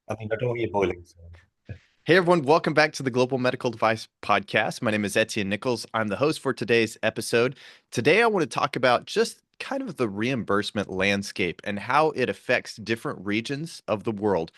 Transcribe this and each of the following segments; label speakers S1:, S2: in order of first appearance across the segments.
S1: I mean, I don't want you boiling. So.
S2: Hey everyone, welcome back to the Global Medical Device Podcast. My name is Etienne Nichols. I'm the host for today's episode. Today, I want to talk about just kind of the reimbursement landscape and how it affects different regions of the world.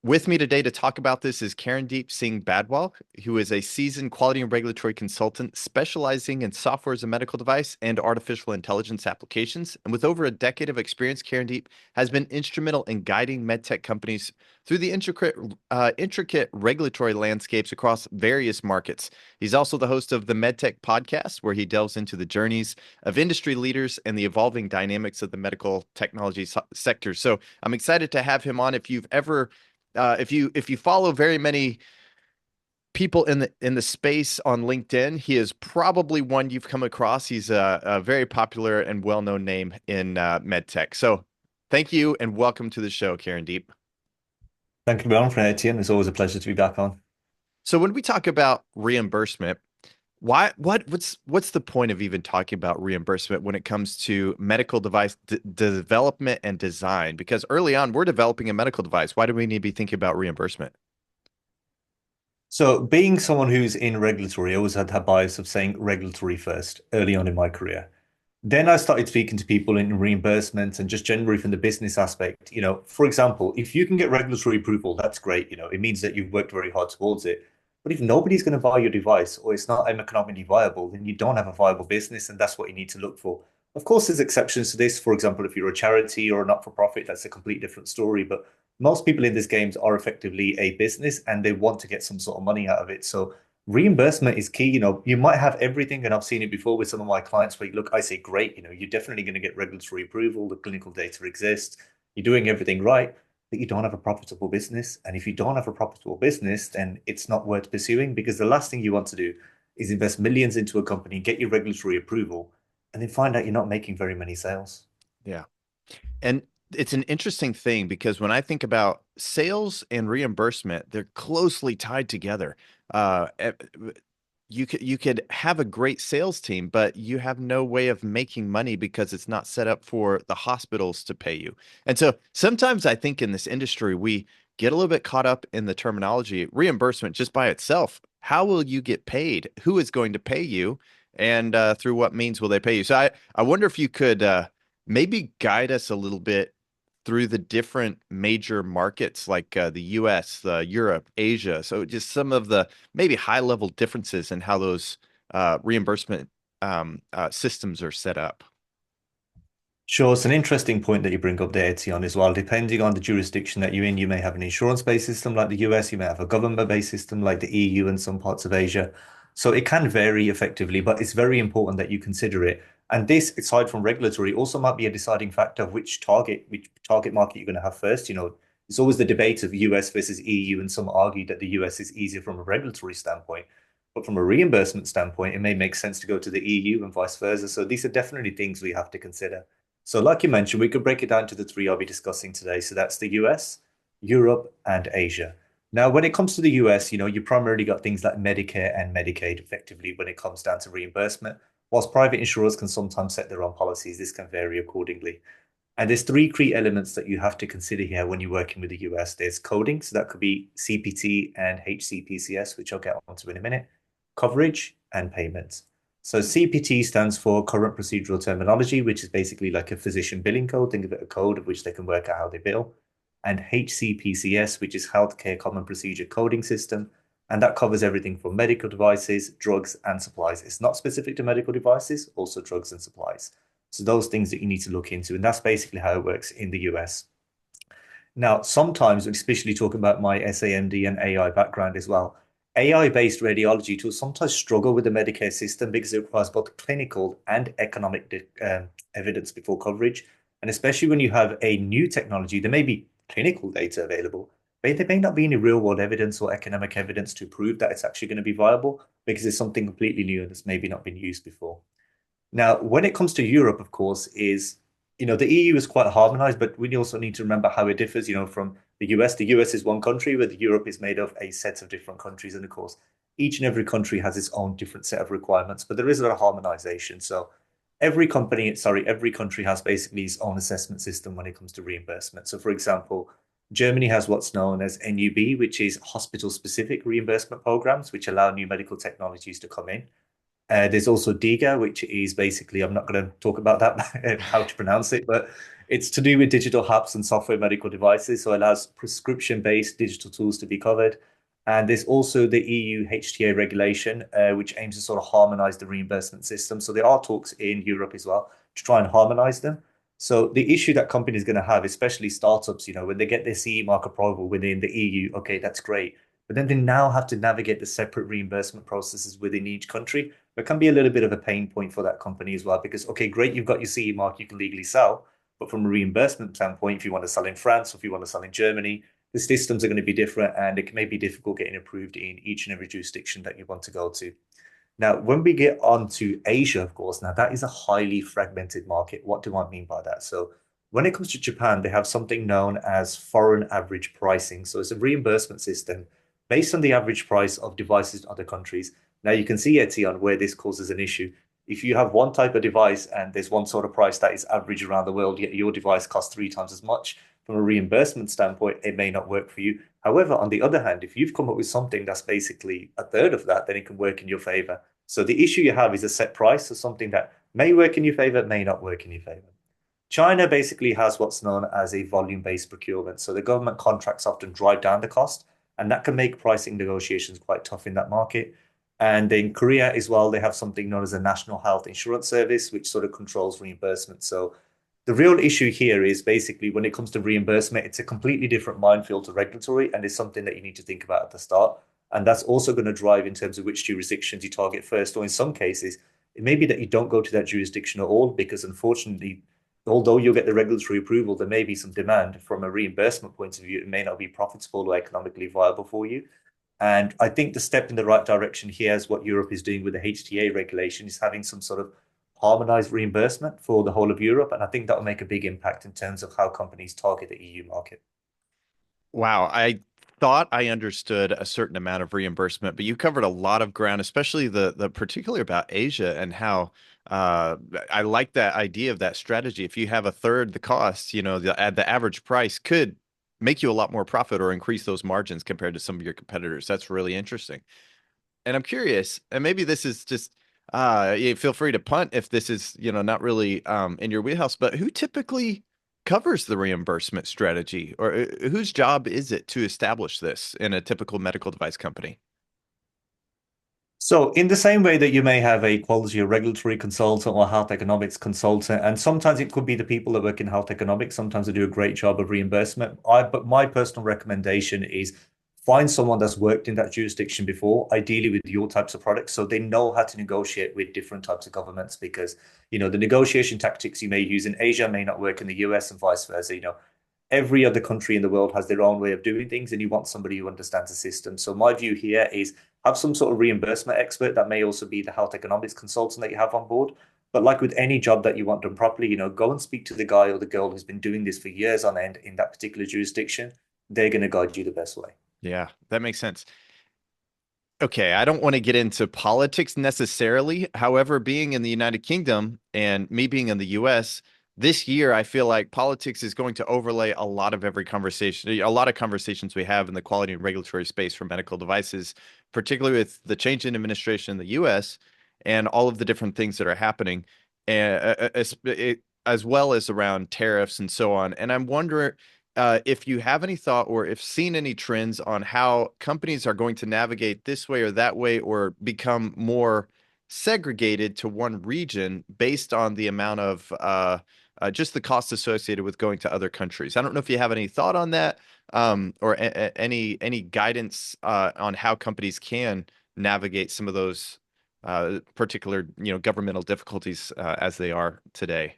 S2: With me today to talk about this is Karandeep Singh Badwal, who is a seasoned quality and regulatory consultant specializing in software as a medical device and artificial intelligence applications. And with over a decade of experience, Karandeep has been instrumental in guiding medtech companies through the intricate regulatory landscapes across various markets. He's also the host of the MedTech podcast, where he delves into the journeys of industry leaders and the evolving dynamics of the medical technology sector. So I'm excited to have him on. If you follow very many people in the space on LinkedIn, he is probably one you've come across. He's a very popular and well-known name in medtech. So thank you and welcome to the show, Karen Deep.
S1: Thank you for being on, Etienne. It's always a pleasure to be back on.
S2: So when we talk about reimbursement, what's the point of even talking about reimbursement when it comes to medical device development and design? Because early on, we're developing a medical device. Why do we need to be thinking about reimbursement?
S1: So, being someone who's in regulatory, I always had that bias of saying regulatory first early on in my career. Then I started speaking to people in reimbursement and just generally from the business aspect. For example, if you can get regulatory approval, that's great. It means that you've worked very hard towards it. But if nobody's going to buy your device or it's not economically viable, then you don't have a viable business, and that's what you need to look for. Of course, there's exceptions to this. For example, if you're a charity or a not-for-profit, that's a complete different story. But most people in these games are effectively a business and they want to get some sort of money out of it. So reimbursement is key. You might have everything, and I've seen it before with some of my clients where you look, I say, great, you're definitely going to get regulatory approval, the clinical data exists, you're doing everything right, but you don't have a profitable business. And if you don't have a profitable business, then it's not worth pursuing because the last thing you want to do is invest millions into a company, get your regulatory approval, and then find out you're not making very many sales.
S2: Yeah. And it's an interesting thing because when I think about sales and reimbursement, they're closely tied together. Uh, eh, you could have a great sales team, but you have no way of making money because it's not set up for the hospitals to pay you. And so sometimes I think in this industry we get a little bit caught up in the terminology reimbursement just by itself. How will you get paid? Who is going to pay you? And through what means will they pay you? So I wonder if you could maybe guide us a little bit through the different major markets like the US, Europe, Asia. So just some of the maybe high level differences in how those reimbursement systems are set up.
S1: Sure, it's an interesting point that you bring up there, Etienne, as well. Depending on the jurisdiction that you're in, you may have an insurance-based system like the US, you may have a government-based system like the EU and some parts of Asia. So it can vary effectively, but it's very important that you consider it. And this, aside from regulatory, also might be a deciding factor of which target market you're going to have first. It's always the debate of US versus EU, and some argue that the US is easier from a regulatory standpoint. But from a reimbursement standpoint, it may make sense to go to the EU and vice versa. So these are definitely things we have to consider. So, like you mentioned, we could break it down to the three I'll be discussing today. So that's the US, Europe, and Asia. Now, when it comes to the US, you primarily got things like Medicare and Medicaid effectively when it comes down to reimbursement. Whilst private insurers can sometimes set their own policies, this can vary accordingly. And there's three key elements that you have to consider here when you're working with the US. There's coding, so that could be CPT and HCPCS, which I'll get onto in a minute, coverage, and payments. So CPT stands for current procedural terminology, which is basically like a physician billing code. Think of it a code of which they can work out how they bill. And HCPCS, which is Healthcare Common Procedure Coding System. And that covers everything from medical devices, drugs, and supplies. It's not specific to medical devices, also drugs and supplies. So those things that you need to look into. And that's basically how it works in the US. Now, sometimes, especially talking about my SAMD and AI background as well, AI-based radiology tools sometimes struggle with the Medicare system because it requires both clinical and economic evidence before coverage. And especially when you have a new technology, there may be clinical data available, but there may not be any real-world evidence or economic evidence to prove that it's actually going to be viable because it's something completely new and that's maybe not been used before. Now, when it comes to Europe, of course, the EU is quite harmonized, but we also need to remember how it differs, from the US. The US is one country, but Europe is made of a set of different countries. And of course, each and every country has its own different set of requirements, but there is a lot of harmonization. So every country has basically its own assessment system when it comes to reimbursement. So for example, Germany has what's known as NUB, which is hospital-specific reimbursement programs, which allow new medical technologies to come in. There's also DIGA, which is basically, I'm not going to talk about that, how to pronounce it, but it's to do with digital hubs and software medical devices. So it allows prescription-based digital tools to be covered. And there's also the EU HTA regulation, which aims to sort of harmonize the reimbursement system. So there are talks in Europe as well to try and harmonize them. So the issue that companies are going to have, especially startups, when they get their CE mark approval within the EU, okay, that's great. But then they now have to navigate the separate reimbursement processes within each country. It can be a little bit of a pain point for that company as well, because, okay, great, you've got your CE mark, you can legally sell. But from a reimbursement standpoint, if you want to sell in France or if you want to sell in Germany, the systems are going to be different and it may be difficult getting approved in each and every jurisdiction that you want to go to. Now, when we get on to Asia, of course, now that is a highly fragmented market. What do I mean by that? So, when it comes to Japan, they have something known as foreign average pricing. So, it's a reimbursement system based on the average price of devices in other countries. Now, you can see, Etienne, where this causes an issue. If you have one type of device and there's one sort of price that is average around the world, yet your device costs three times as much, from a reimbursement standpoint, it may not work for you. However, on the other hand, if you've come up with something that's basically a third of that, then it can work in your favor. So the issue you have is a set price, so something that may work in your favor, may not work in your favor. China basically has what's known as a volume-based procurement. So the government contracts often drive down the cost, and that can make pricing negotiations quite tough in that market. And in Korea as well, they have something known as a National Health Insurance Service, which sort of controls reimbursement. So the real issue here is basically when it comes to reimbursement, it's a completely different minefield to regulatory, and it's something that you need to think about at the start. And that's also going to drive in terms of which jurisdictions you target first, or in some cases, it may be that you don't go to that jurisdiction at all because unfortunately, although you'll get the regulatory approval, there may be some demand from a reimbursement point of view. It may not be profitable or economically viable for you. And I think the step in the right direction here is what Europe is doing with the HTA regulation is having some sort of harmonized reimbursement for the whole of Europe. And I think that will make a big impact in terms of how companies target the EU market.
S2: Wow, I thought I understood a certain amount of reimbursement, but you covered a lot of ground, especially the particularly about Asia and how uh, I like that idea of that strategy. If you have a third the cost, the average price could make you a lot more profit or increase those margins compared to some of your competitors. That's really interesting. And I'm curious, and maybe this is just feel free to punt if this is, not really in your wheelhouse, but who typically covers the reimbursement strategy or whose job is it to establish this in a typical medical device company?
S1: So, in the same way that you may have a quality or regulatory consultant or health economics consultant, and sometimes it could be the people that work in health economics, sometimes they do a great job of reimbursement. But my personal recommendation is find someone that's worked in that jurisdiction before, ideally with your types of products, so they know how to negotiate with different types of governments because, the negotiation tactics you may use in Asia may not work in the US and vice versa. Every other country in the world has their own way of doing things, and you want somebody who understands the system. So my view here is have some sort of reimbursement expert that may also be the health economics consultant that you have on board. But like with any job that you want done properly, go and speak to the guy or the girl who's been doing this for years on end in that particular jurisdiction. They're going to guide you the best way.
S2: Yeah, that makes sense. Okay, I don't want to get into politics necessarily. However, being in the United Kingdom and me being in the US, this year I feel like politics is going to overlay a lot of every conversation, a lot of conversations we have in the quality and regulatory space for medical devices, particularly with the change in administration in the US and all of the different things that are happening, as well as around tariffs and so on. And I'm wondering if you have any thought or if seen any trends on how companies are going to navigate this way or that way or become more segregated to one region based on the amount of just the cost associated with going to other countries. I don't know if you have any thought on that or any guidance on how companies can navigate some of those particular governmental difficulties as they are today.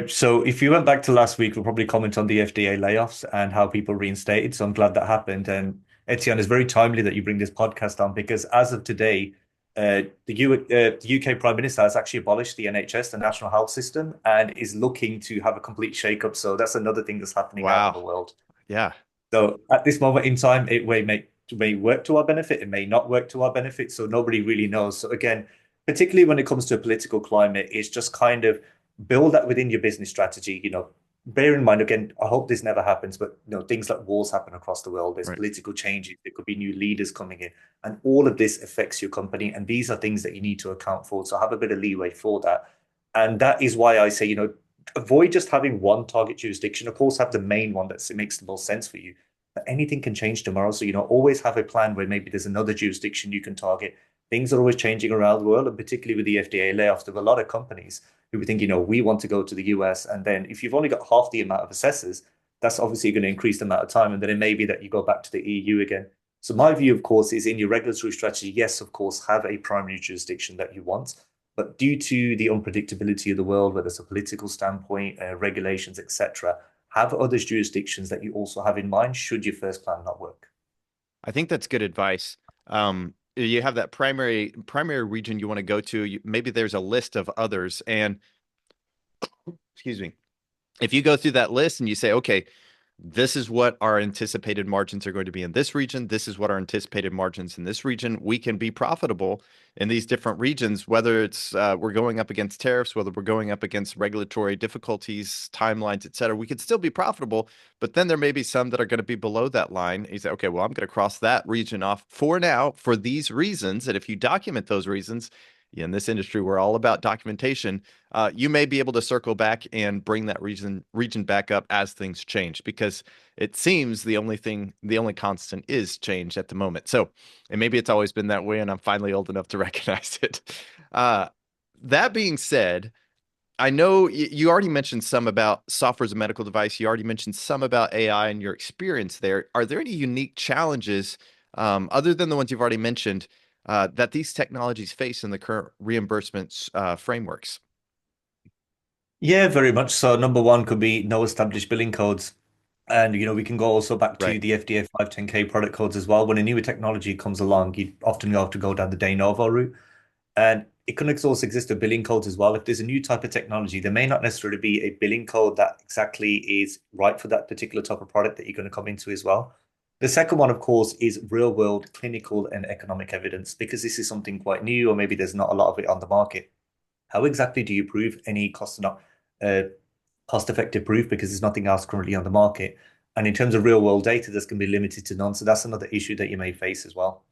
S1: So if you went back to last week, we'll probably comment on the FDA layoffs and how people reinstated. So I'm glad that happened. And Etienne, it's very timely that you bring this podcast on because as of today, the UK Prime Minister has actually abolished the NHS, the National Health System, and is looking to have a complete shake-up. So that's another thing that's happening out in
S2: Wow.
S1: the world.
S2: Yeah.
S1: So at this moment in time, it may work to our benefit, it may not work to our benefit. So nobody really knows. So again, particularly when it comes to a political climate, it's just kind of build that within your business strategy. bear in mind again, I hope this never happens, but things like wars happen across the world. There's
S2: Right.
S1: political changes. There could be new leaders coming in, and all of this affects your company. And these are things that you need to account for. So have a bit of leeway for that. And that is why I say, avoid just having one target jurisdiction. Of course, have the main one that makes the most sense for you. But anything can change tomorrow. So, always have a plan where maybe there's another jurisdiction you can target. Things are always changing around the world, and particularly with the FDA layoffs, there are a lot of companies who would think, we want to go to the US. And then if you've only got half the amount of assessors, that's obviously going to increase the amount of time. And then it may be that you go back to the EU again. So my view, of course, is in your regulatory strategy, yes, of course, have a primary jurisdiction that you want. But due to the unpredictability of the world, whether it's a political standpoint, regulations, etc., have other jurisdictions that you also have in mind should your first plan not work.
S2: I think that's good advice. You have that primary region you want to go to. Maybe there's a list of others, and excuse me, if you go through that list and you say, okay, this is what our anticipated margins are going to be in this region. This is what our anticipated margins in this region. We can be profitable in these different regions, whether it's we're going up against tariffs, whether we're going up against regulatory difficulties, timelines, et cetera. We could still be profitable, but then there may be some that are going to be below that line. You say, okay, well, I'm going to cross that region off for now for these reasons. And if you document those reasons, in this industry, we're all about documentation. You may be able to circle back and bring that region back up as things change, because it seems the only constant is change at the moment. So, and maybe it's always been that way, and I'm finally old enough to recognize it. Uh, that being said, I know you already mentioned some about software as a medical device. You already mentioned some about AI and your experience there. Are there any unique challenges, other than the ones you've already mentioned, that these technologies face in the current reimbursement frameworks?
S1: Yeah, very much so. Number one could be no established billing codes. And we can go also back to
S2: Right.
S1: the FDA 510(k) product codes as well. When a newer technology comes along, you often have to go down the de novo route. And it can also exist with billing codes as well. If there's a new type of technology, there may not necessarily be a billing code that exactly is right for that particular type of product that you're going to come into as well. The second one, of course, is real world clinical and economic evidence, because this is something quite new, or maybe there's not a lot of it on the market. How exactly do you prove any uh, cost effective proof, because there's nothing else currently on the market? And in terms of real world data, that's going to be limited to none. So that's another issue that you may face as well.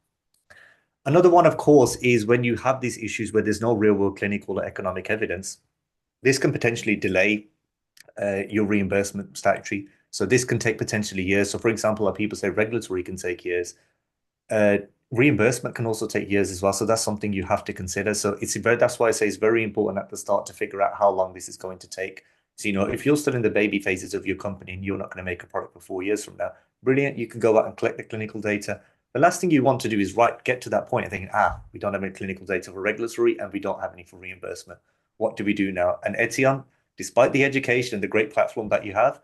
S1: Another one, of course, is when you have these issues where there's no real world clinical or economic evidence, this can potentially delay your reimbursement statutory. So this can take potentially years. So, for example, like people say regulatory can take years. Uh, Reimbursement can also take years as well. So that's something you have to consider. So that's why I say it's very important at the start to figure out how long this is going to take. So, if you're still in the baby phases of your company and you're not going to make a product for 4 years from now, brilliant. You can go out and collect the clinical data. The last thing you want to do is get to that point and thinking, we don't have any clinical data for regulatory and we don't have any for reimbursement. What do we do now? And Etienne, despite the education and the great platform that you have,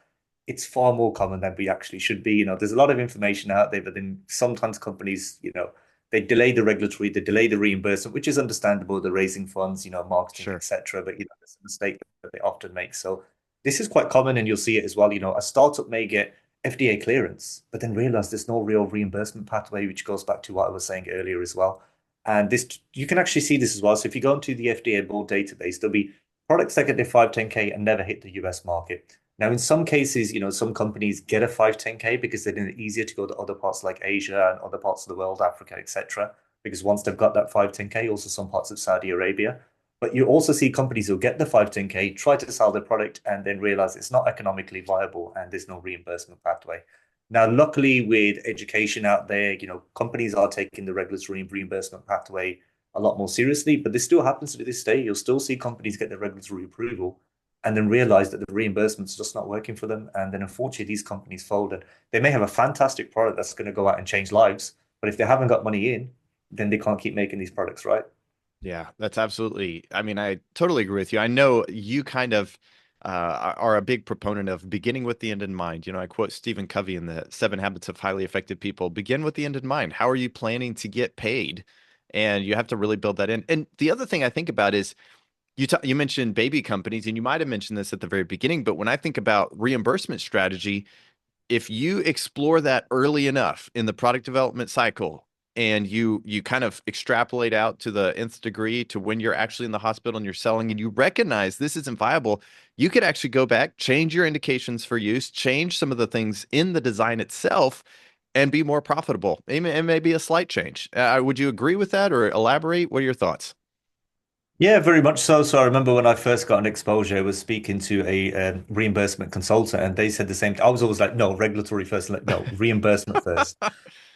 S1: it's far more common than we actually should be. There's a lot of information out there, but then sometimes companies, they delay the regulatory, they delay the reimbursement, which is understandable. They're raising funds, marketing,
S2: Sure.
S1: etc. But it's a mistake that they often make. So this is quite common, and you'll see it as well. A startup may get FDA clearance, but then realize there's no real reimbursement pathway, which goes back to what I was saying earlier as well. And this, you can actually see this as well. So if you go into the FDA board database, there'll be products that get their 510(k) and never hit the US market. Now, in some cases, some companies get a 510(k) because they're easier to go to other parts like Asia and other parts of the world, Africa, etc. Because once they've got that 510(k), also some parts of Saudi Arabia. But you also see companies who get the 510(k), try to sell their product, and then realize it's not economically viable and there's no reimbursement pathway. Now, luckily, with education out there, companies are taking the regulatory reimbursement pathway a lot more seriously, but this still happens to this day. You'll still see companies get the regulatory approval and then realize that the reimbursement's just not working for them. And then unfortunately, these companies fold. And they may have a fantastic product that's going to go out and change lives, but if they haven't got money in, then they can't keep making these products, right?
S2: Yeah, that's absolutely. I mean, I totally agree with you. I know you kind of are a big proponent of beginning with the end in mind. I quote Stephen Covey in the Seven Habits of Highly Effective People: begin with the end in mind. How are you planning to get paid? And you have to really build that in. And the other thing I think about is you mentioned baby companies, and you might have mentioned this at the very beginning, but when I think about reimbursement strategy, if you explore that early enough in the product development cycle, and you kind of extrapolate out to the nth degree to when you're actually in the hospital and you're selling and you recognize this isn't viable, you could actually go back, change your indications for use, change some of the things in the design itself, and be more profitable. It may be a slight change. Would you agree with that or elaborate? What are your thoughts?
S1: Yeah, very much so. So I remember when I first got an exposure, I was speaking to a reimbursement consultant, and they said the same. I was always like, no, regulatory first, like, no, reimbursement first.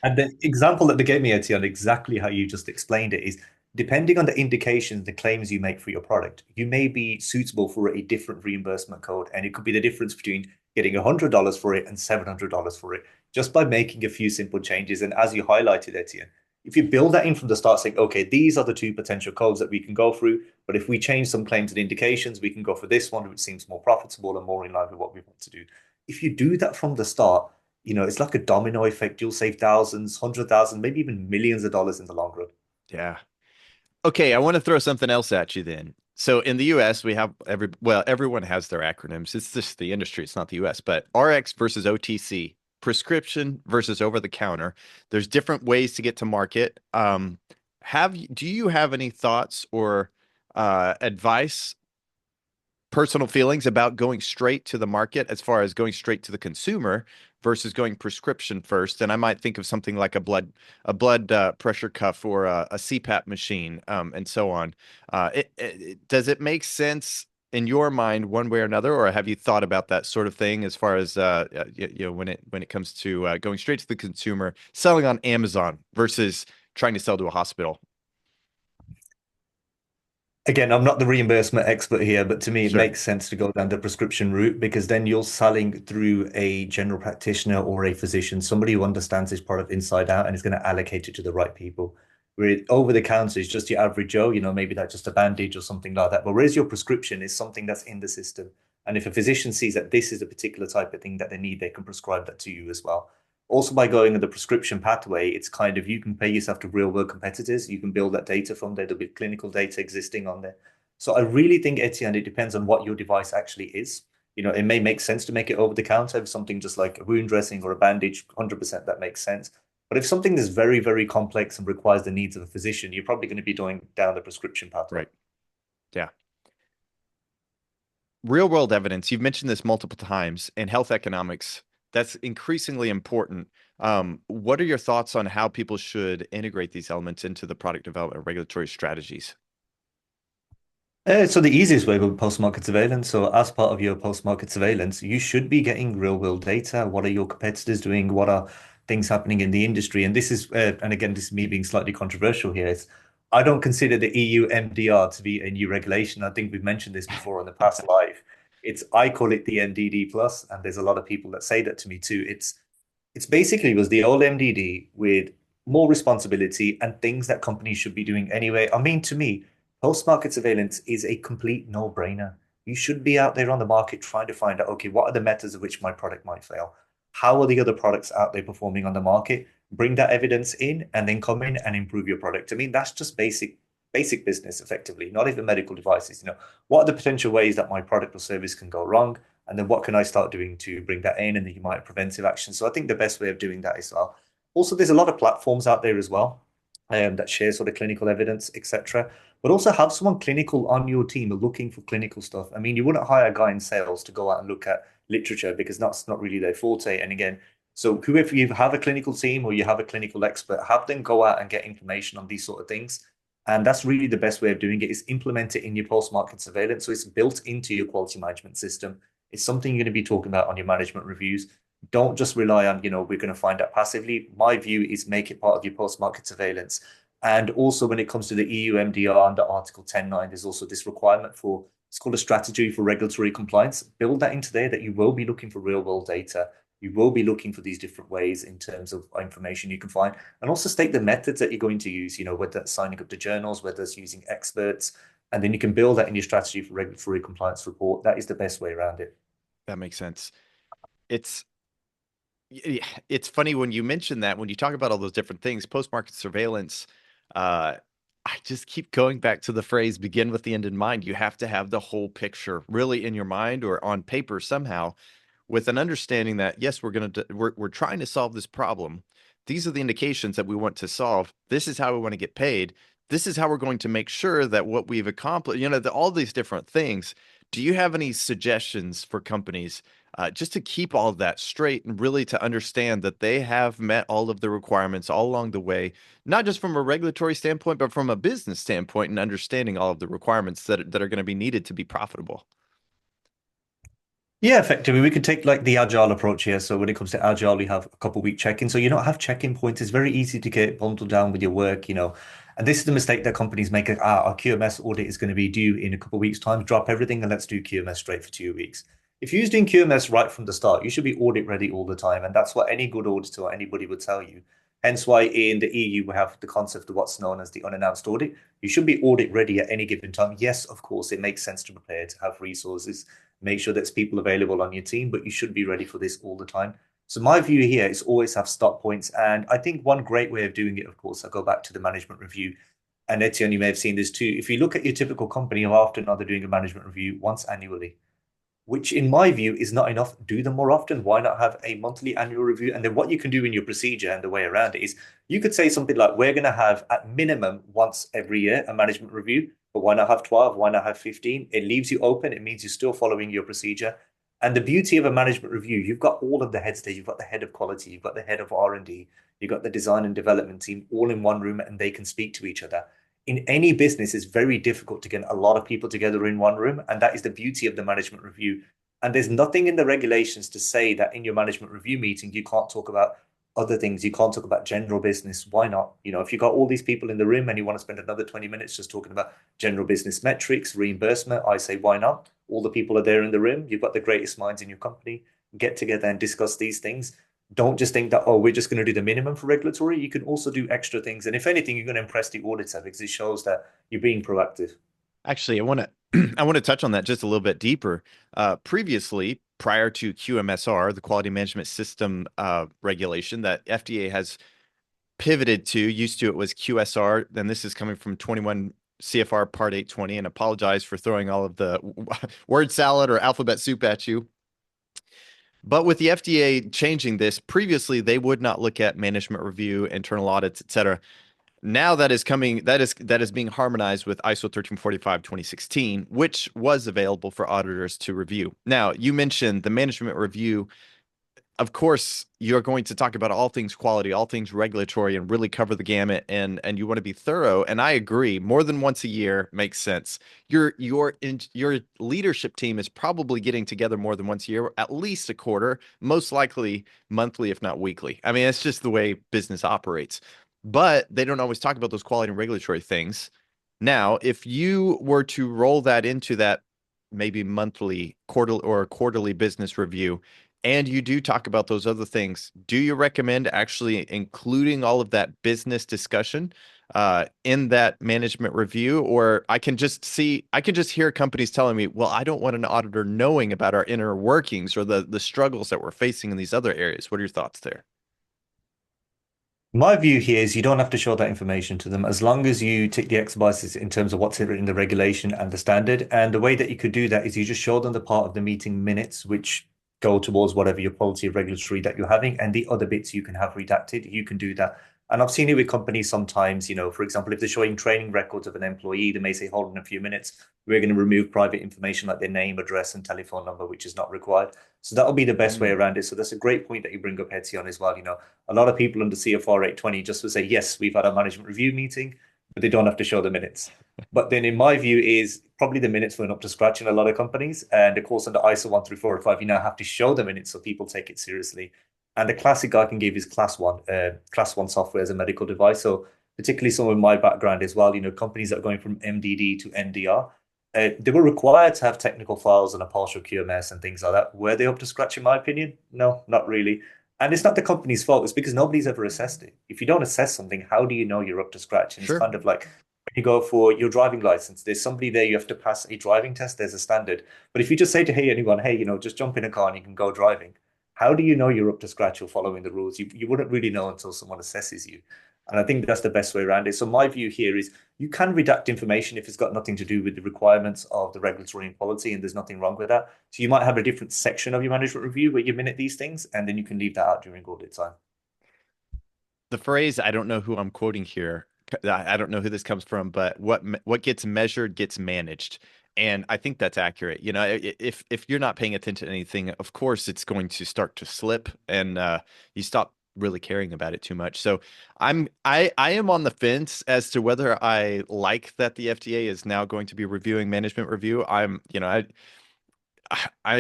S1: And the example that they gave me, Etienne, exactly how you just explained it is depending on the indications, the claims you make for your product, you may be suitable for a different reimbursement code. And it could be the difference between getting $100 for it and $700 for it, just by making a few simple changes. And as you highlighted, Etienne, if you build that in from the start, saying, okay, these are the two potential codes that we can go through, but if we change some claims and indications, we can go for this one, which seems more profitable and more in line with what we want to do. If you do that from the start, it's like a domino effect. You'll save thousands, 100,000, maybe even millions of dollars in the long run.
S2: Yeah. Okay, I want to throw something else at you then. So in the US, we have everyone has their acronyms. It's just the industry, it's not the US, but RX versus OTC, prescription versus over the counter. There's different ways to get to market. Do you have any thoughts or advice, personal feelings about going straight to the market as far as going straight to the consumer versus going prescription first? And I might think of something like a blood pressure cuff or a CPAP machine, and so on. Does it make sense in your mind one way or another, or have you thought about that sort of thing as far as when it comes to going straight to the consumer, selling on Amazon versus trying to sell to a hospital?
S1: Again, I'm not the reimbursement expert here, but to me, it
S2: Sure.
S1: makes sense to go down the prescription route because then you're selling through a general practitioner or a physician, somebody who understands this product inside out and is going to allocate it to the right people. Where over the counter is just your average Joe, maybe that's just a bandage or something like that. But whereas your prescription is something that's in the system. And if a physician sees that this is a particular type of thing that they need, they can prescribe that to you as well. Also, by going in the prescription pathway, it's kind of you can pay yourself to real world competitors. You can build that data from there. There'll be clinical data existing on there. So I really think, Etienne, it depends on what your device actually is. It may make sense to make it over the counter, if something just like a wound dressing or a bandage, 100% that makes sense. But if something is very, very complex and requires the needs of a physician, you're probably going to be going down the prescription pathway.
S2: Right. Yeah. Real world evidence, you've mentioned this multiple times in health economics. That's increasingly important. What are your thoughts on how people should integrate these elements into the product development regulatory strategies?
S1: So the easiest way with post-market surveillance. So as part of your post-market surveillance, you should be getting real-world data. What are your competitors doing? What are things happening in the industry? And this is, and again, this is me being slightly controversial here. I don't consider the EU MDR to be a new regulation. I think we've mentioned this before on the past live. I call it the MDD plus, and there's a lot of people that say that to me too. It's basically was the old MDD with more responsibility and things that companies should be doing anyway. I mean, to me, post-market surveillance is a complete no-brainer. You should be out there on the market trying to find out, okay, what are the methods of which my product might fail? How are the other products out there performing on the market? Bring that evidence in and then come in and improve your product. I mean, that's just basic business effectively, not even medical devices. What are the potential ways that my product or service can go wrong? And then what can I start doing to bring that in? And then you might have preventive action. So I think the best way of doing that as well. Also, there's a lot of platforms out there as well that share sort of clinical evidence, etc. But also have someone clinical on your team looking for clinical stuff. I mean, you wouldn't hire a guy in sales to go out and look at literature because that's not really their forte. And again, so whoever you have a clinical team or you have a clinical expert, have them go out and get information on these sort of things. And that's really the best way of doing it is implement it in your post-market surveillance. So it's built into your quality management system. It's something you're going to be talking about on your management reviews. Don't just rely on, we're going to find out passively. My view is make it part of your post-market surveillance. And also when it comes to the EU MDR under Article 10.9, there's also this requirement for, it's called a strategy for regulatory compliance. Build that into there that you will be looking for real world data. You will be looking for these different ways in terms of information you can find. And also state the methods that you're going to use, whether it's signing up to journals, whether it's using experts. And then you can build that in your strategy for regulatory compliance report. That is the best way around it.
S2: That makes sense. It's it's funny when you mention that, when you talk about all those different things, post-market surveillance, uh, I just keep going back to the phrase begin with the end in mind. You have to have the whole picture really in your mind or on paper somehow with an understanding that yes, we're trying to solve this problem. these are the indications that we want to solve. This is how we want to get paid. This is how we're going to make sure that what we've accomplished, all these different things. Do you have any suggestions for companies just to keep all of that straight and really to understand that they have met all of the requirements all along the way, not just from a regulatory standpoint, but from a business standpoint and understanding all of the requirements that are going to be needed to be profitable?
S1: Yeah, effectively, we could take like the agile approach here. So when it comes to agile, you have a couple week check-in. So you don't have check-in points. It's very easy to get bundled down with your work. And this is the mistake that companies make. Our QMS audit is going to be due in a couple of weeks' time. Drop everything and let's do QMS straight for 2 weeks. If you're doing QMS right from the start, you should be audit ready all the time. And that's what any good auditor or anybody would tell you. Hence why in the EU, we have the concept of what's known as the unannounced audit. You should be audit ready at any given time. Yes, of course, it makes sense to prepare, to have resources, make sure there's people available on your team, but you should be ready for this all the time. So my view here is always have stop points. And I think one great way of doing it, of course, I go back to the management review. And Etienne, you may have seen this too. If you look at your typical company, how often are they doing a management review? Once annually, which in my view is not enough. Do them more often. Why not have a monthly annual review? And then what you can do in your procedure and the way around it is you could say something like, we're going to have at minimum once every year a management review, but why not have 12? Why not have 15? It leaves you open. It means you're still following your procedure. And the beauty of a management review, you've got all of the heads there. You've got the head of quality, you've got the head of R&D, you've got the design and development team all in one room and they can speak to each other. In any business, it's very difficult to get a lot of people together in one room. And that is the beauty of the management review. And there's nothing in the regulations to say that in your management review meeting, you can't talk about other things. You can't talk about general business. Why not? If you've got all these people in the room and you want to spend another 20 minutes just talking about general business metrics, reimbursement, I say, why not? All the people are there in the room. You've got the greatest minds in your company. Get together and discuss these things. Don't just think that, oh, we're just going to do the minimum for regulatory. You can also do extra things. And if anything, you're going to impress the auditor because it shows that you're being proactive.
S2: Actually, I want to I want to touch on that just a little bit deeper. Previously, prior to QMSR, the Quality Management System regulation that FDA has pivoted to, used to it was QSR, then this is coming from 21 CFR Part 820, and apologize for throwing all of the word salad or alphabet soup at you. But with the FDA changing this, previously they would not look at management review, internal audits, et cetera. Now that is being harmonized with ISO 1345:2016, which was available for auditors to review. Now, you mentioned the management review. Of course, you're going to talk about all things quality, all things regulatory, and really cover the gamut. And you want to be thorough. And I agree, more than once a year makes sense. Your leadership team is probably getting together more than once a year, at least a quarter, most likely monthly, if not weekly. I mean, it's just the way business operates. But they don't always talk about those quality and regulatory things. Now, if you were to roll that into that maybe monthly, quarterly business review, and you do talk about those other things, do you recommend actually including all of that business discussion in that management review? Or I can just hear companies telling me, well, I don't want an auditor knowing about our inner workings or the struggles that we're facing in these other areas. What are your thoughts there?
S1: My view here is you don't have to show that information to them as long as you take the exercises in terms of what's written in the regulation and the standard. And the way that you could do that is you just show them the part of the meeting minutes which go towards whatever your policy of regulatory that you're having, and the other bits you can have redacted. You can do that. And I've seen it with companies sometimes, for example, if they're showing training records of an employee, they may say, hold on a few minutes, we're going to remove private information like their name, address, and telephone number, which is not required. So that'll be the best way
S2: Mm.
S1: around it. So that's a great point that you bring up, Etienne, as well. A lot of people under CFR 820 just will say, yes, we've had a management review meeting, but they don't have to show the minutes. But then in my view is probably the minutes weren't up to scratch in a lot of companies. And of course, under ISO 13485, you now have to show the minutes so people take it seriously. And the classic I can give is class one software as a medical device. So particularly some of my background as well, companies that are going from MDD to MDR, they were required to have technical files and a partial QMS and things like that. Were they up to scratch, in my opinion? No, not really. And it's not the company's fault. It's because nobody's ever assessed it. If you don't assess something, how do you know you're up to scratch? And it's
S2: Sure.
S1: kind of like when you go for your driving license, there's somebody there, you have to pass a driving test, there's a standard. But if you just say to hey anyone, hey, just jump in a car and you can go driving, how do you know you're up to scratch or following the rules? You wouldn't really know until someone assesses you. And I think that's the best way around it. So my view here is you can redact information if it's got nothing to do with the requirements of the regulatory and policy, and there's nothing wrong with that. So you might have a different section of your management review where you minute these things, and then you can leave that out during audit time.
S2: the phrase, I don't know who I'm quoting here. I don't know who this comes from, but what gets measured gets managed. And I think that's accurate. You know, if you're not paying attention to anything, of course it's going to start to slip, and you stop really caring about it too much. So I am on the fence as to whether I like that the FDA is now going to be reviewing management review. I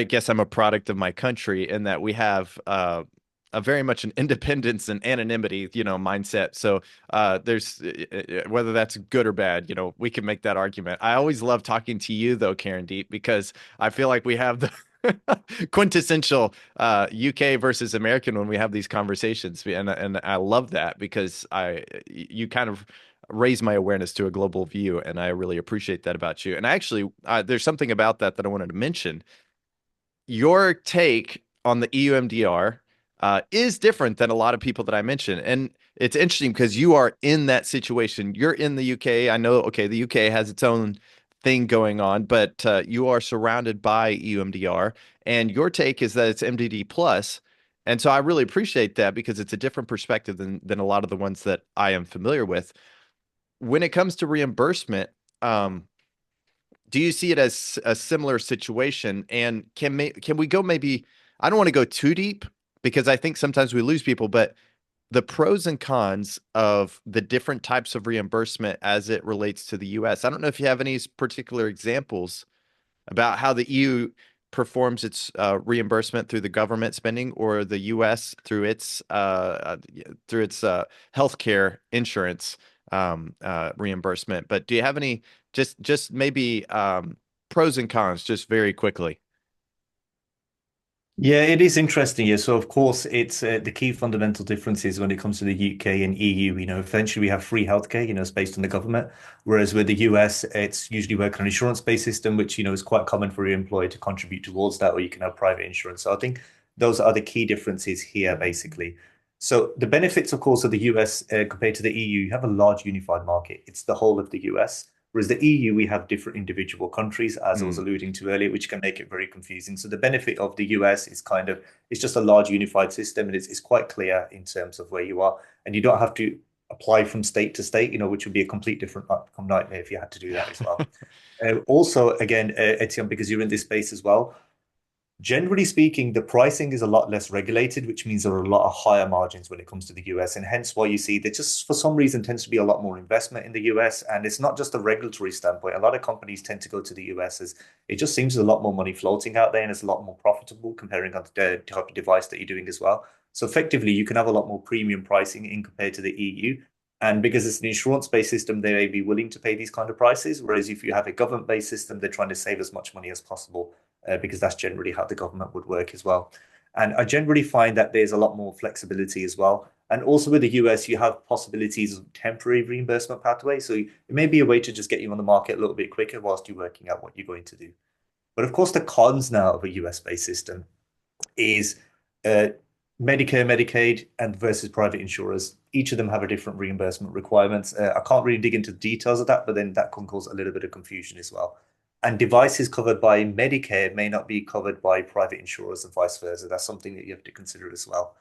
S2: guess I'm a product of my country in that we have a very much an independence and anonymity, mindset. So there's whether that's good or bad, we can make that argument. I always love talking to you though, Karandeep, because I feel like we have the quintessential UK versus American when we have these conversations, and I love that because I you kind of raise my awareness to a global view, and I really appreciate that about you. And actually, there's something about that I wanted to mention. Your take on the EUMDR is different than a lot of people that I mentioned. And it's interesting because you are in that situation. You're in the UK. I know, okay, the UK has its own thing going on, but you are surrounded by EUMDR. And your take is that it's MDD plus. And so I really appreciate that because it's a different perspective than a lot of the ones that I am familiar with. When it comes to reimbursement, do you see it as a similar situation? And can we go maybe? I don't want to go too deep because I think sometimes we lose people, but the pros and cons of the different types of reimbursement as it relates to the US. I don't know if you have any particular examples about how the EU performs its reimbursement through the government spending or the US through its healthcare insurance reimbursement. But do you have any just maybe pros and cons just very quickly?
S1: Yeah, it is interesting. Yeah, so of course, it's the key fundamental differences when it comes to the UK and EU. Eventually we have free healthcare. It's based on the government, whereas with the US, it's usually work on an insurance-based system, which is quite common for your employer to contribute towards that, or you can have private insurance. So I think those are the key differences here, basically. So the benefits, of course, of the US compared to the EU, you have a large unified market. It's the whole of the US. Whereas the EU, we have different individual countries, as I was
S2: Mm,
S1: alluding to earlier, which can make it very confusing. So the benefit of the US is it's just a large unified system, and it's quite clear in terms of where you are, and you don't have to apply from state to state, which would be a complete different outcome nightmare if you had to do that as well. Also, again, Etienne, because you're in this space as well, generally speaking, the pricing is a lot less regulated, which means there are a lot of higher margins when it comes to the US. And hence why you see there just for some reason tends to be a lot more investment in the US. And it's not just a regulatory standpoint. A lot of companies tend to go to the US as it just seems there's a lot more money floating out there and it's a lot more profitable comparing on the type of device that you're doing as well. So effectively, you can have a lot more premium pricing in compared to the EU. And because it's an insurance-based system, they may be willing to pay these kind of prices. Whereas if you have a government-based system, they're trying to save as much money as possible because that's generally how the government would work as well. And I generally find that there's a lot more flexibility as well. And also with the US, you have possibilities of temporary reimbursement pathways. So it may be a way to just get you on the market a little bit quicker whilst you're working out what you're going to do. But of course, the cons now of a US-based system is uh, Medicare, Medicaid, and versus private insurers. Each of them have a different reimbursement requirements. I can't really dig into the details of that, but then that can cause a little bit of confusion as well. And devices covered by Medicare may not be covered by private insurers and vice versa. That's something that you have to consider as well.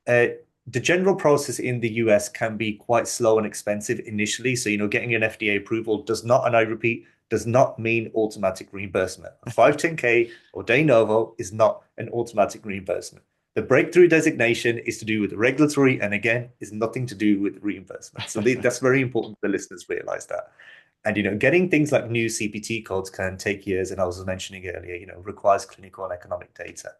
S1: Uh, the general process in the US can be quite slow and expensive initially. So, getting an FDA approval does not, and I repeat, does not mean automatic reimbursement. A 510(k) or de novo is not an automatic reimbursement. The breakthrough designation is to do with regulatory and again, is nothing to do with reimbursement. So that's very important the listeners realize that. And getting things like new CPT codes can take years, and I was mentioning earlier, requires clinical and economic data.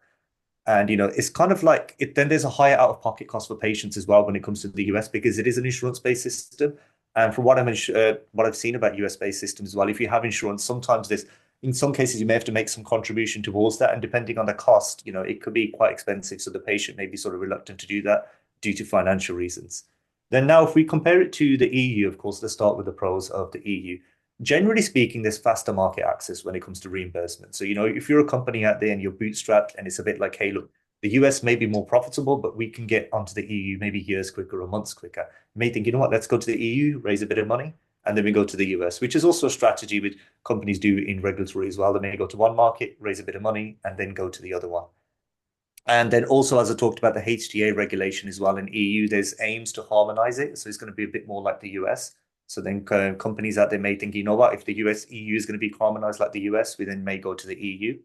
S1: And it's kind of like it, then there's a higher out-of-pocket cost for patients as well when it comes to the US because it is an insurance-based system. And from what I've seen about US-based systems as well, if you have insurance, sometimes there's in some cases you may have to make some contribution towards that, and depending on the cost, it could be quite expensive. So the patient may be sort of reluctant to do that due to financial reasons. Then now, if we compare it to the EU, of course, let's start with the pros of the EU. Generally speaking, there's faster market access when it comes to reimbursement. So, if you're a company out there and you're bootstrapped and it's a bit like, hey, look, the US may be more profitable, but we can get onto the EU maybe years quicker or months quicker. You may think, let's go to the EU, raise a bit of money, and then we go to the US, which is also a strategy which companies do in regulatory as well. They may go to one market, raise a bit of money, and then go to the other one. And then also, as I talked about the HTA regulation as well in EU, there's aims to harmonize it. So it's going to be a bit more like the US. So then companies out there may think, you know what, if the EU is going to be harmonized like the US, we then may go to the EU.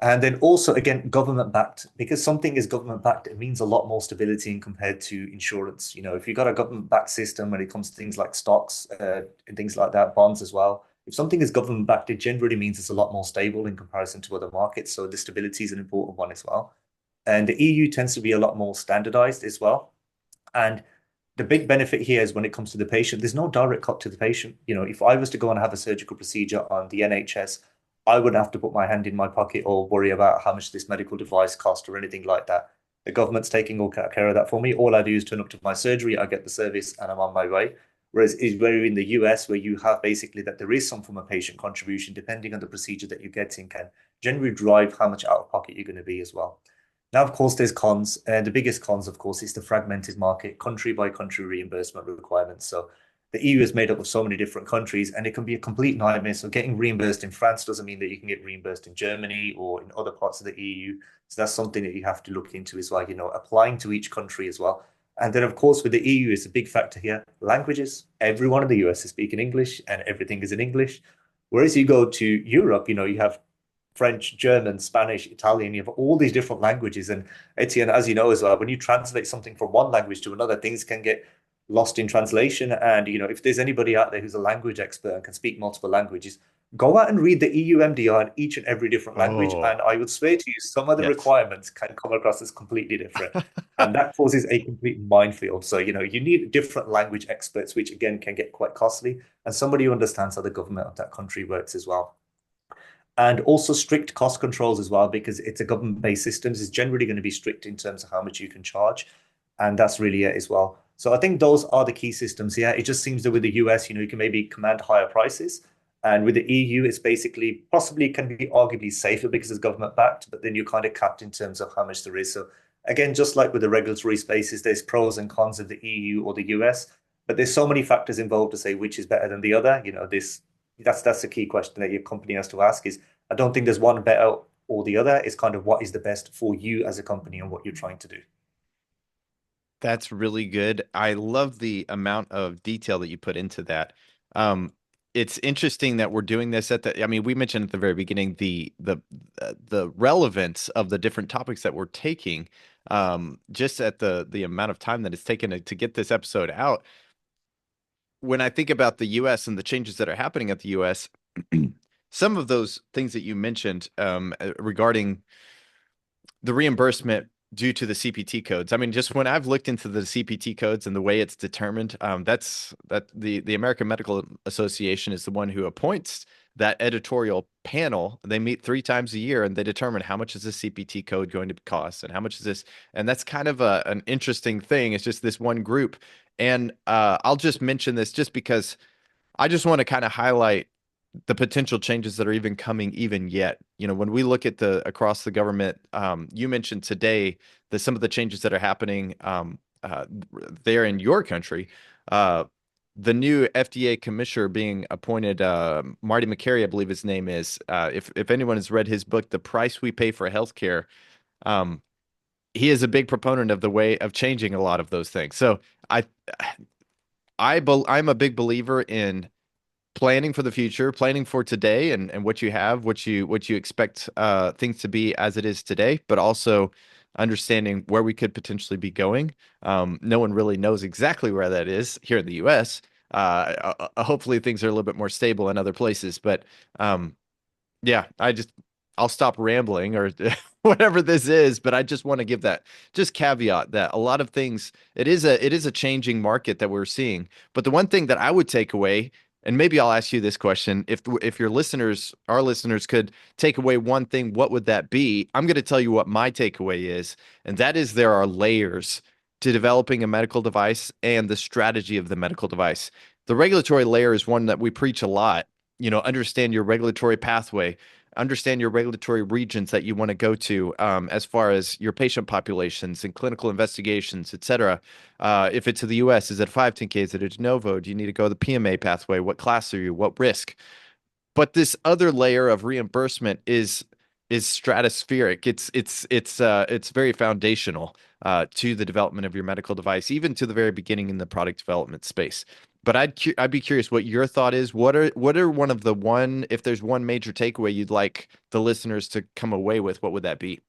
S1: And then also, again, government backed, because something is government backed, it means a lot more stability in compared to insurance. If you've got a government backed system when it comes to things like stocks and things like that, bonds as well, if something is government backed, it generally means it's a lot more stable in comparison to other markets. So the stability is an important one as well. And the EU tends to be a lot more standardized as well. And the big benefit here is when it comes to the patient, there's no direct cut to the patient. If I was to go and have a surgical procedure on the NHS, I would have to put my hand in my pocket or worry about how much this medical device cost or anything like that. The government's taking all care of that for me. All I do is turn up to my surgery, I get the service, and I'm on my way. Whereas is where in the US, where you have basically that there is some form of patient contribution, depending on the procedure that you're getting, can generally drive how much out of pocket you're going to be as well. Now, of course, there's cons. And the biggest cons, of course, is the fragmented market, country by country reimbursement requirements. So the EU is made up of so many different countries, and it can be a complete nightmare. So getting reimbursed in France doesn't mean that you can get reimbursed in Germany or in other parts of the EU. So that's something that you have to look into as well, applying to each country as well. And then, of course, with the EU, it's a big factor here. Languages. Everyone in the US is speaking English, and everything is in English. Whereas you go to Europe, you have French, German, Spanish, Italian. You have all these different languages. And Etienne, as you know as well, when you translate something from one language to another, things can get lost in translation. And, if there's anybody out there who's a language expert and can speak multiple languages, go out and read the EU MDR in each and every different language.
S2: Oh,
S1: And I would swear to you, some of the
S2: yes.
S1: requirements can come across as completely different. And that causes a complete minefield. So, you need different language experts, which again can get quite costly, and somebody who understands how the government of that country works as well. And also strict cost controls as well, because it's a government-based system. It's generally going to be strict in terms of how much you can charge. And that's really it as well. So I think those are the key systems here. It just seems that with the US, you can maybe command higher prices. And with the EU, it's basically possibly can be arguably safer because it's government backed, but then you're kind of capped in terms of how much there is. So again, just like with the regulatory spaces, there's pros and cons of the EU or the US, but there's so many factors involved to say which is better than the other. That's the key question that your company has to ask is I don't think there's one better or the other. It's kind of what is the best for you as a company and what you're trying to do.
S2: That's really good. I love the amount of detail that you put into that. Um, it's interesting that we're doing this I mean, we mentioned at the very beginning the relevance of the different topics that we're taking, just at the amount of time that it's taken to get this episode out. When I think about the US and the changes that are happening at the US, some of those things that you mentioned regarding the reimbursement due to the CPT codes. I mean, just when I've looked into the CPT codes and the way it's determined, that the American Medical Association is the one who appoints that editorial panel. They meet 3 times a year and they determine how much is this CPT code going to cost and how much is this. And that's kind of an interesting thing. It's just this one group. And I'll just mention this just because I just want to kind of highlight the potential changes that are even coming even yet. When we look at the across the government, you mentioned today that some of the changes that are happening there in your country, the new FDA commissioner being appointed, Marty McCary, I believe his name is. If anyone has read his book, The Price We Pay for Healthcare, um, he is a big proponent of the way of changing a lot of those things. So I, I'm a big believer in planning for the future, planning for today and what you have, what you expect things to be as it is today, but also understanding where we could potentially be going. No one really knows exactly where that is here in the US. Hopefully things are a little bit more stable in other places, but yeah, I'll stop rambling or whatever this is, but I just want to give that just caveat that a lot of things, it is a changing market that we're seeing. But the one thing that I would take away, and maybe I'll ask you this question, if our listeners could take away one thing, what would that be? I'm going to tell you what my takeaway is, and that is there are layers to developing a medical device and the strategy of the medical device. The regulatory layer is one that we preach a lot. Understand your regulatory pathway, understand your regulatory regions that you want to go to, as far as your patient populations and clinical investigations, et cetera. If it's to the US, is it 510K? Is it a de novo? Do you need to go the PMA pathway? What class are you? What risk? But this other layer of reimbursement is is stratospheric. It's very foundational to the development of your medical device, even to the very beginning in the product development space. But I'd be curious what your thought is. What are one of the one if there's one major takeaway you'd like the listeners to come away with, what would that be?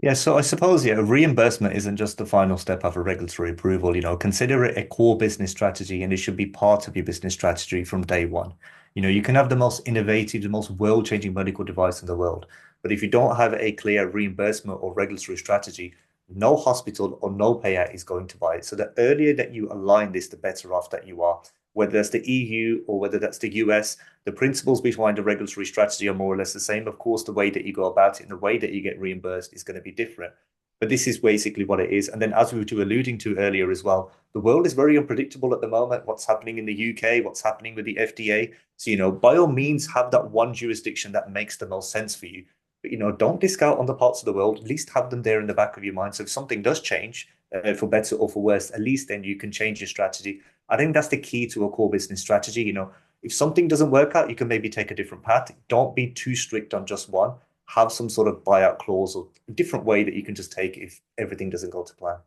S1: Yeah, so I suppose, yeah, reimbursement isn't just the final step of a regulatory approval. Consider it a core business strategy and it should be part of your business strategy from day one. You can have the most innovative, the most world-changing medical device in the world, but if you don't have a clear reimbursement or regulatory strategy, no hospital or no payer is going to buy it. So the earlier that you align this, the better off that you are. Whether that's the EU or whether that's the US, the principles behind the regulatory strategy are more or less the same. Of course, the way that you go about it and the way that you get reimbursed is going to be different. But this is basically what it is. And then, as we were alluding to earlier as well, the world is very unpredictable at the moment. What's happening in the UK, what's happening with the FDA. So, by all means, have that one jurisdiction that makes the most sense for you. But, don't discount on the parts of the world. At least have them there in the back of your mind. So if something does change, for better or for worse, at least then you can change your strategy. I think that's the key to a core business strategy. If something doesn't work out, you can maybe take a different path. Don't be too strict on just one. Have some sort of buyout clause or a different way that you can just take if everything doesn't go to plan.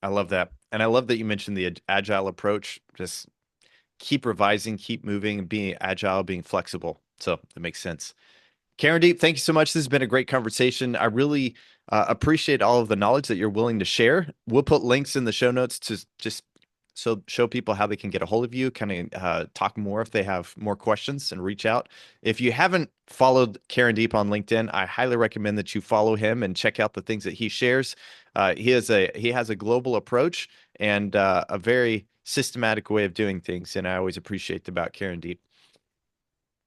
S2: I love that. And I love that you mentioned the agile approach. Just keep revising, keep moving, and being agile, being flexible. So that makes sense. Karandeep, thank you so much. This has been a great conversation. I really appreciate all of the knowledge that you're willing to share. We'll put links in the show notes to just show people how they can get a hold of you, kind of talk more if they have more questions and reach out. If you haven't followed Karandeep on LinkedIn, I highly recommend that you follow him and check out the things that he shares. He has a global approach and a very systematic way of doing things, and I always appreciate about Karandeep.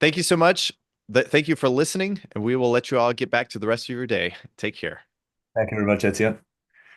S2: Thank you so much. Thank you for listening, and we will let you all get back to the rest of your day. Take care.
S1: Thank you very much, Etienne.